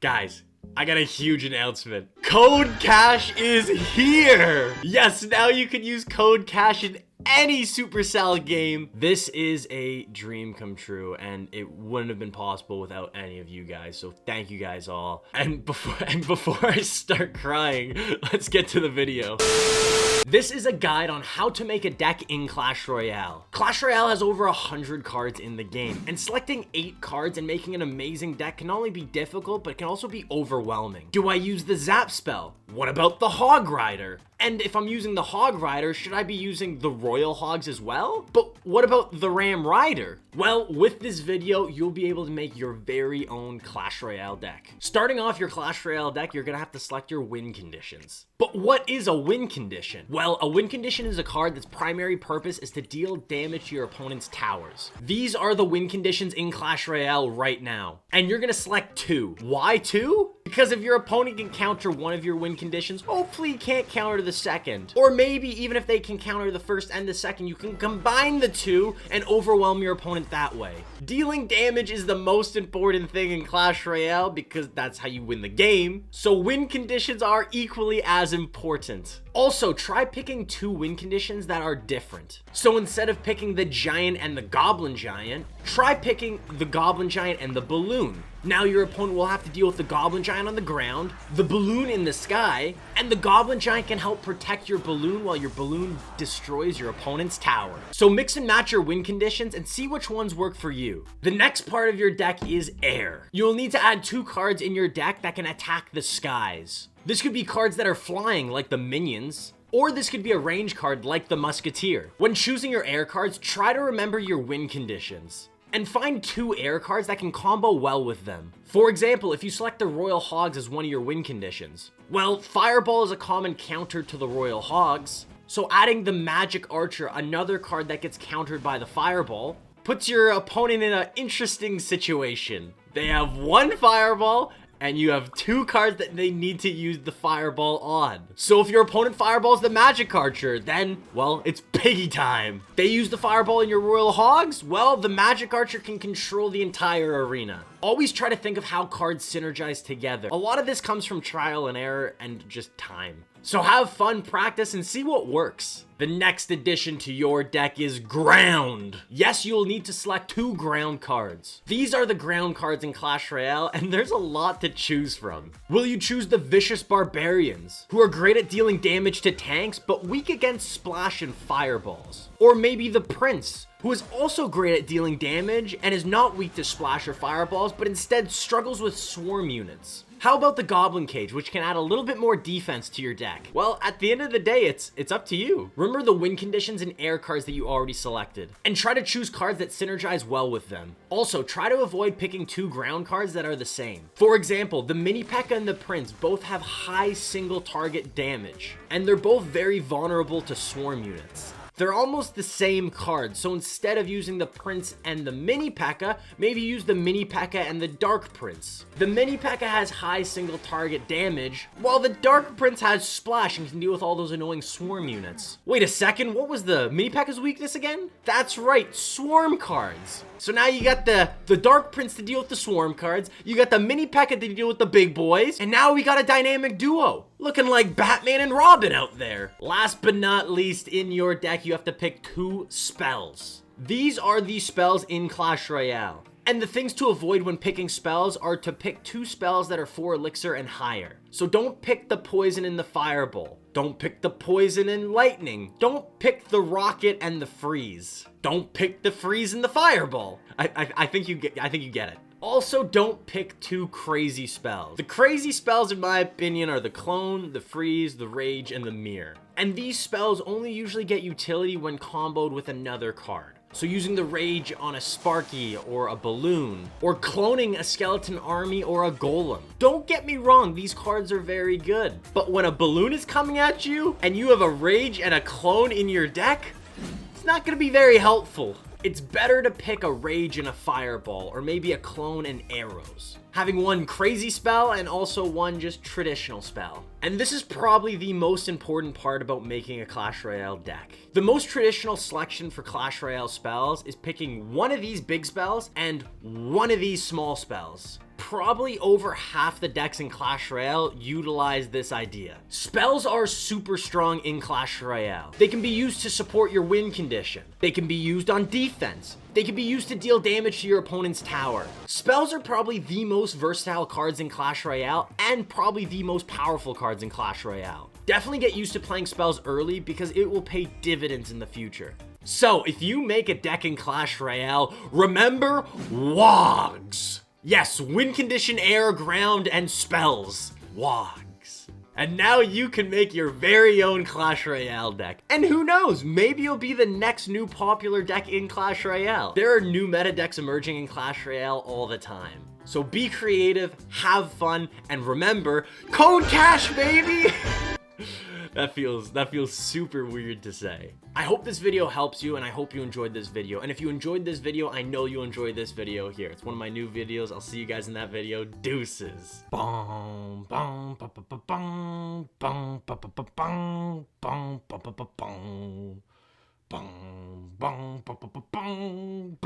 Guys, I got a huge announcement. Code Cash is here! Yes, now you can use Code Cash in any Supercell game. This is a dream come true, and it wouldn't have been possible without any of you guys, so thank you guys all. And before I start crying, let's get to the video. This is a guide on how to make a deck in Clash Royale. Clash Royale has over 100 cards in the game, and selecting 8 cards and making an amazing deck can not only be difficult, but can also be overwhelming. Do I use the Zap spell? What about the Hog Rider? And if I'm using the Hog Rider, should I be using the Royal Hogs as well? But what about the Ram Rider? Well, with this video, you'll be able to make your very own Clash Royale deck. Starting off your Clash Royale deck, you're gonna have to select your win conditions. But what is a win condition? Well, a win condition is a card that's primary purpose is to deal damage to your opponent's towers. These are the win conditions in Clash Royale right now. And you're gonna select 2. Why 2? Because if your opponent can counter one of your win conditions, hopefully you can't counter the second. Or maybe even if they can counter the first and the second, you can combine the 2 and overwhelm your opponent that way. Dealing damage is the most important thing in Clash Royale because that's how you win the game. So win conditions are equally as important. Also, try picking 2 win conditions that are different. So instead of picking the Giant and the Goblin Giant, try picking the Goblin Giant and the Balloon. Now your opponent will have to deal with the Goblin Giant on the ground, the Balloon in the sky, and the Goblin Giant can help protect your Balloon while your Balloon destroys your opponent's tower. So mix and match your win conditions and see which ones work for you. The next part of your deck is air. You'll need to add 2 cards in your deck that can attack the skies. This could be cards that are flying like the minions, or this could be a range card like the Musketeer. When choosing your air cards, try to remember your win conditions and find 2 air cards that can combo well with them. For example, if you select the Royal Hogs as one of your win conditions, well, Fireball is a common counter to the Royal Hogs, so adding the Magic Archer, another card that gets countered by the Fireball, puts your opponent in an interesting situation. They have 1 Fireball, and you have 2 cards that they need to use the Fireball on. So if your opponent fireballs the Magic Archer, then, well, it's piggy time. They use the Fireball in your Royal Hogs, well, the Magic Archer can control the entire arena. Always try to think of how cards synergize together. A lot of this comes from trial and error and just time. So have fun, practice, and see what works. The next addition to your deck is ground. Yes, you'll need to select 2 ground cards. These are the ground cards in Clash Royale, and there's a lot to choose from. Will you choose the Vicious Barbarians, who are great at dealing damage to tanks, but weak against splash and fireballs? Or maybe the Prince, who is also great at dealing damage and is not weak to splash or fireballs, but instead struggles with swarm units? How about the Goblin Cage, which can add a little bit more defense to your deck? Well, at the end of the day, it's up to you. Remember the win conditions and air cards that you already selected, and try to choose cards that synergize well with them. Also, try to avoid picking 2 ground cards that are the same. For example, the Mini P.E.K.K.A. and the Prince both have high single target damage, and they're both very vulnerable to swarm units. They're almost the same card, so instead of using the Prince and the Mini P.E.K.K.A., maybe use the Mini P.E.K.K.A. and the Dark Prince. The Mini P.E.K.K.A. has high single target damage, while the Dark Prince has splash and can deal with all those annoying swarm units. Wait a second, what was the Mini P.E.K.K.A.'s weakness again? That's right, swarm cards. So now you got the Dark Prince to deal with the swarm cards, you got the Mini P.E.K.K.A. to deal with the big boys, and now we got a dynamic duo. Looking like Batman and Robin out there. Last but not least, in your deck, you have to pick 2 spells. These are the spells in Clash Royale. And the things to avoid when picking spells are to pick 2 spells that are 4 elixir and higher. So don't pick the poison and the fireball. Don't pick the poison and lightning. Don't pick the rocket and the freeze. Don't pick the freeze and the fireball. I think you get it. Also, don't pick 2 crazy spells. The crazy spells, in my opinion, are the Clone, the Freeze, the Rage, and the Mirror. And these spells only usually get utility when comboed with another card. So using the Rage on a Sparky or a Balloon, or cloning a Skeleton Army or a Golem. Don't get me wrong, these cards are very good. But when a Balloon is coming at you, and you have a Rage and a Clone in your deck, it's not gonna be very helpful. It's better to pick a Rage and a Fireball, or maybe a Clone and Arrows. Having 1 crazy spell and also 1 just traditional spell. And this is probably the most important part about making a Clash Royale deck. The most traditional selection for Clash Royale spells is picking 1 of these big spells and 1 of these small spells. probably over half the decks in Clash Royale utilize this idea. Spells are super strong in Clash Royale. They can be used to support your win condition. They can be used on defense. They can be used to deal damage to your opponent's tower. Spells are probably the most versatile cards in Clash Royale and probably the most powerful cards in Clash Royale. Definitely get used to playing spells early because it will pay dividends in the future. So, if you make a deck in Clash Royale, remember Wogs. Yes, win condition, air, ground, and spells. Wogs. And now you can make your very own Clash Royale deck. And who knows, maybe you'll be the next new popular deck in Clash Royale. There are new meta decks emerging in Clash Royale all the time. So be creative, have fun, and remember, Code Cash, baby! That feels super weird to say. I hope this video helps you, and I hope you enjoyed this video. And if you enjoyed this video, I know you enjoyed this video here. It's one of my new videos. I'll see you guys in that video. Deuces. Bong, bong, ba, ba, ba, bong, bong, ba, ba, ba, bong, bong, ba, ba, ba, bong, bong, bong, ba, ba, ba, bong.